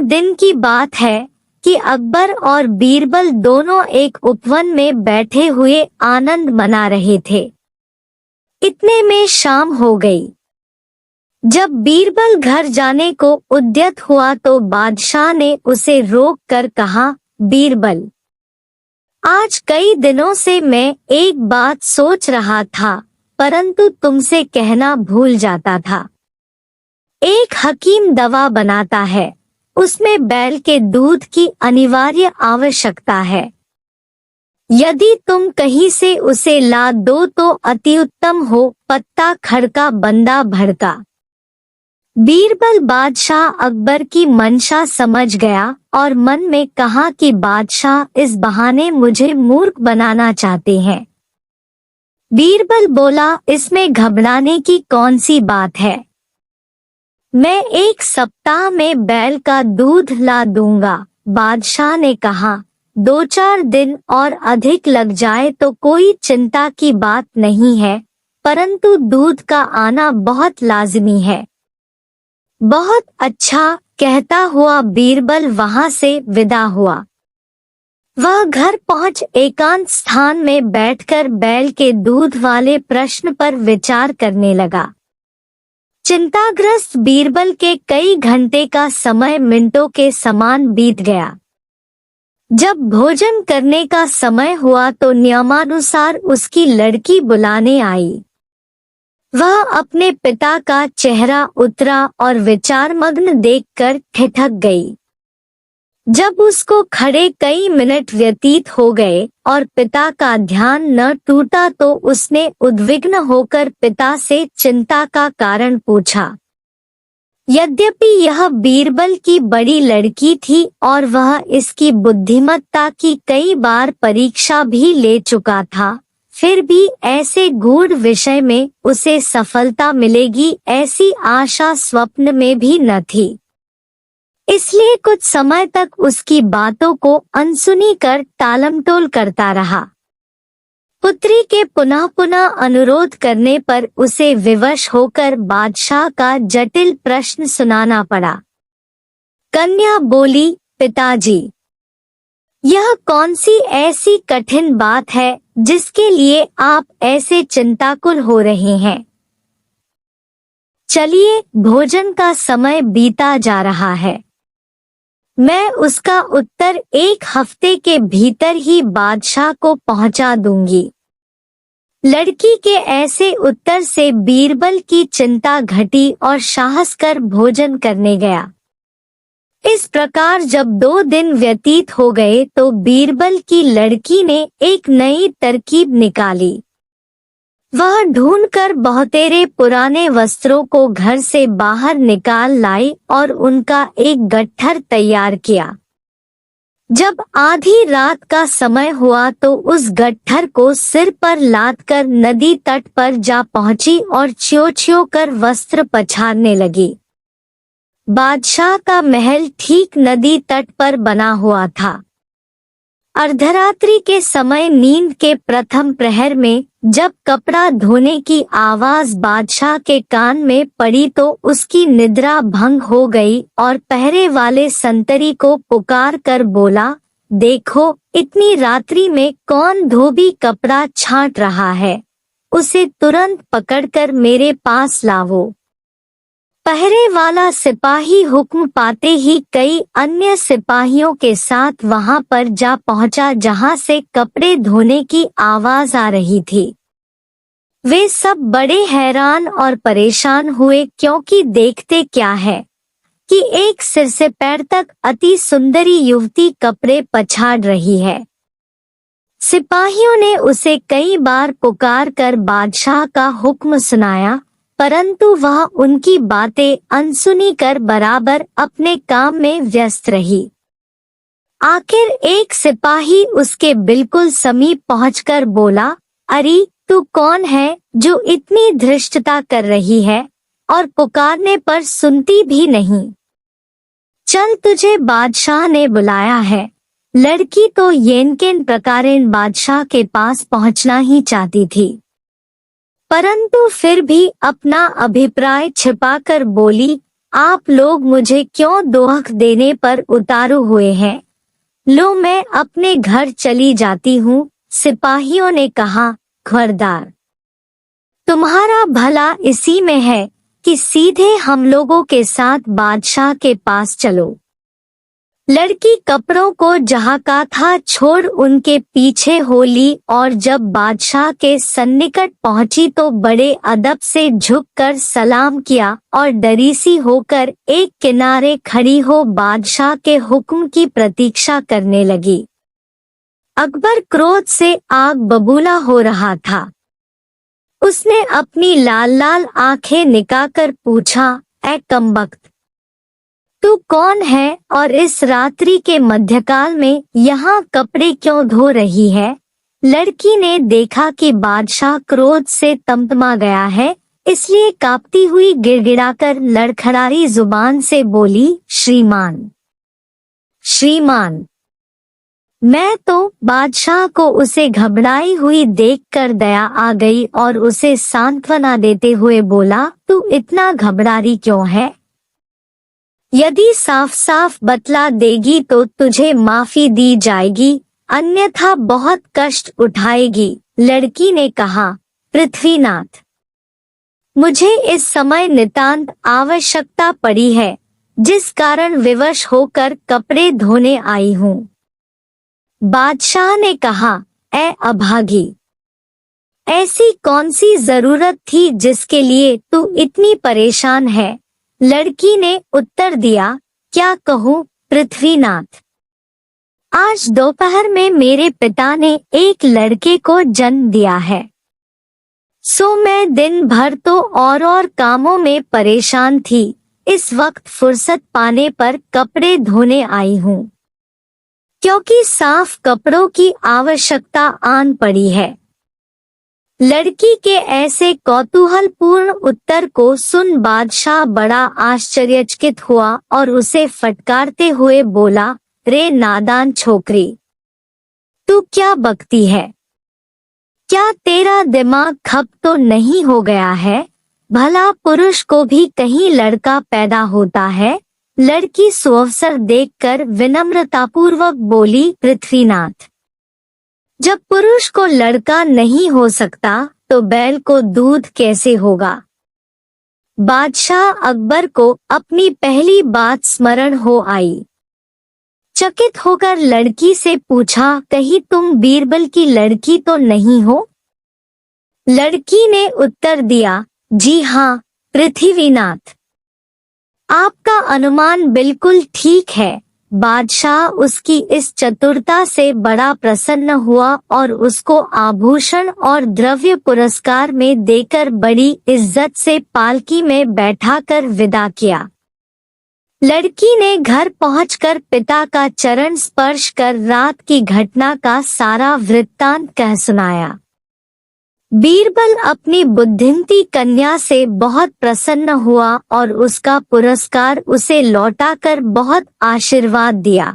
दिन की बात है कि अकबर और बीरबल दोनों एक उपवन में बैठे हुए आनंद मना रहे थे। इतने में शाम हो गई। जब बीरबल घर जाने को उद्यत हुआ तो बादशाह ने उसे रोक कर कहा, बीरबल, आज कई दिनों से मैं एक बात सोच रहा था, परंतु तुमसे कहना भूल जाता था। एक हकीम दवा बनाता है, उसमें बैल के दूध की अनिवार्य आवश्यकता है। यदि तुम कहीं से उसे ला दो तो अति उत्तम हो। पत्ता खड़का बंदा भड़का। बीरबल बादशाह अकबर की मंशा समझ गया और मन में कहा कि बादशाह इस बहाने मुझे मूर्ख बनाना चाहते हैं। बीरबल बोला, इसमें घबराने की कौन सी बात है, मैं एक सप्ताह में बैल का दूध ला दूंगा। बादशाह ने कहा, 2-4 दिन और अधिक लग जाए तो कोई चिंता की बात नहीं है, परंतु दूध का आना बहुत लाजिमी है। बहुत अच्छा, कहता हुआ बीरबल वहां से विदा हुआ। वह घर पहुंच एकांत स्थान में बैठकर बैल के दूध वाले प्रश्न पर विचार करने लगा। चिंताग्रस्त बीरबल के कई घंटे का समय मिनटों के समान बीत गया। जब भोजन करने का समय हुआ तो नियमानुसार उसकी लड़की बुलाने आई। वह अपने पिता का चेहरा उतरा और विचारमग्न देखकर ठिठक गई। जब उसको खड़े कई मिनट व्यतीत हो गए और पिता का ध्यान न टूटा तो उसने उद्विग्न होकर पिता से चिंता का कारण पूछा। यद्यपि यह बीरबल की बड़ी लड़की थी और वह इसकी बुद्धिमत्ता की कई बार परीक्षा भी ले चुका था, फिर भी ऐसे गूढ़ विषय में उसे सफलता मिलेगी ऐसी आशा स्वप्न में भी न थी। इसलिए कुछ समय तक उसकी बातों को अनसुनी कर टालमटोल करता रहा। पुत्री के पुनः पुनः अनुरोध करने पर उसे विवश होकर बादशाह का जटिल प्रश्न सुनाना पड़ा। कन्या बोली, पिताजी, यह कौन सी ऐसी कठिन बात है जिसके लिए आप ऐसे चिंताकुल हो रहे हैं? चलिए, भोजन का समय बीता जा रहा है। मैं उसका उत्तर 1 हफ्ते के भीतर ही बादशाह को पहुंचा दूंगी। लड़की के ऐसे उत्तर से बीरबल की चिंता घटी और साहस कर भोजन करने गया। इस प्रकार जब 2 दिन व्यतीत हो गए तो बीरबल की लड़की ने एक नई तरकीब निकाली। वह ढूंढकर बहुतेरे पुराने वस्त्रों को घर से बाहर निकाल लाई और उनका एक गट्ठर तैयार किया। जब आधी रात का समय हुआ तो उस गट्ठर को सिर पर लादकर नदी तट पर जा पहुंची और च्यो-च्यो कर वस्त्र पछाड़ने लगी। बादशाह का महल ठीक नदी तट पर बना हुआ था। अर्धरात्रि के समय नींद के प्रथम प्रहर में जब कपड़ा धोने की आवाज बादशाह के कान में पड़ी तो उसकी निद्रा भंग हो गई और पहरे वाले संतरी को पुकार कर बोला, देखो, इतनी रात्रि में कौन धोबी कपड़ा छांट रहा है, उसे तुरंत पकड़कर मेरे पास लावो। पहरे वाला सिपाही हुक्म पाते ही कई अन्य सिपाहियों के साथ वहां पर जा पहुंचा जहां से कपड़े धोने की आवाज आ रही थी। वे सब बड़े हैरान और परेशान हुए क्योंकि देखते क्या है कि एक सिर से पैर तक अति सुंदरी युवती कपड़े पछाड़ रही है। सिपाहियों ने उसे कई बार पुकार कर बादशाह का हुक्म सुनाया, परंतु वह उनकी बातें अनसुनी कर बराबर अपने काम में व्यस्त रही। आखिर एक सिपाही उसके बिल्कुल समीप पहुंचकर बोला, अरे तू कौन है जो इतनी धृष्टता कर रही है और पुकारने पर सुनती भी नहीं? चल, तुझे बादशाह ने बुलाया है। लड़की तो येनकेन प्रकारेण बादशाह के पास पहुंचना ही चाहती थी, परंतु फिर भी अपना अभिप्राय छिपाकर बोली, आप लोग मुझे क्यों दोहक देने पर उतारू हुए हैं? लो मैं अपने घर चली जाती हूँ। सिपाहियों ने कहा, खबरदार, तुम्हारा भला इसी में है कि सीधे हम लोगों के साथ बादशाह के पास चलो। लड़की कपड़ों को जहाँ का था छोड़ उनके पीछे हो ली और जब बादशाह के सन्निकट पहुंची तो बड़े अदब से झुककर सलाम किया और डरी सी होकर एक किनारे खड़ी हो बादशाह के हुक्म की प्रतीक्षा करने लगी। अकबर क्रोध से आग बबूला हो रहा था। उसने अपनी लाल लाल आंखें निकाकर पूछा, ऐ कमबख्त, तू कौन है और इस रात्रि के मध्यकाल में यहाँ कपड़े क्यों धो रही है? लड़की ने देखा कि बादशाह क्रोध से तमतमा गया है, इसलिए कांपती हुई गिड़गिड़ाकर लड़खड़ाई जुबान से बोली, श्रीमान, श्रीमान। मैं तो बादशाह को उसे घबराई हुई देखकर दया आ गई और उसे सांत्वना देते हुए बोला, तू इतना घबरा रही क्यों है? यदि साफ साफ बतला देगी तो तुझे माफी दी जाएगी, अन्यथा बहुत कष्ट उठाएगी। लड़की ने कहा, पृथ्वीनाथ, मुझे इस समय नितांत आवश्यकता पड़ी है, जिस कारण विवश होकर कपड़े धोने आई हूँ। बादशाह ने कहा, ऐ अभागी, ऐसी कौन सी जरूरत थी जिसके लिए तू इतनी परेशान है? लड़की ने उत्तर दिया, क्या कहूँ पृथ्वीनाथ, आज दोपहर में मेरे पिता ने एक लड़के को जन्म दिया है, सो मैं दिन भर तो और कामों में परेशान थी। इस वक्त फुर्सत पाने पर कपड़े धोने आई हूँ, क्योंकि साफ कपड़ों की आवश्यकता आन पड़ी है। लड़की के ऐसे कौतूहलपूर्ण उत्तर को सुन बादशाह बड़ा आश्चर्यचकित हुआ और उसे फटकारते हुए बोला, रे नादान छोकरी, तू क्या बकती है? क्या तेरा दिमाग खप तो नहीं हो गया है? भला पुरुष को भी कहीं लड़का पैदा होता है? लड़की सुअवसर देखकर विनम्रतापूर्वक बोली, पृथ्वीनाथ, जब पुरुष को लड़का नहीं हो सकता तो बैल को दूध कैसे होगा? बादशाह अकबर को अपनी पहली बात स्मरण हो आई। चकित होकर लड़की से पूछा, कहीं तुम बीरबल की लड़की तो नहीं हो? लड़की ने उत्तर दिया, जी हाँ पृथ्वीनाथ, आपका अनुमान बिल्कुल ठीक है। बादशाह उसकी इस चतुरता से बड़ा प्रसन्न हुआ और उसको आभूषण और द्रव्य पुरस्कार में देकर बड़ी इज्जत से पालकी में बैठाकर विदा किया। लड़की ने घर पहुंचकर पिता का चरण स्पर्श कर रात की घटना का सारा वृत्तांत कह सुनाया। बीरबल अपनी बुद्धिमती कन्या से बहुत प्रसन्न हुआ और उसका पुरस्कार उसे लौटाकर बहुत आशीर्वाद दिया।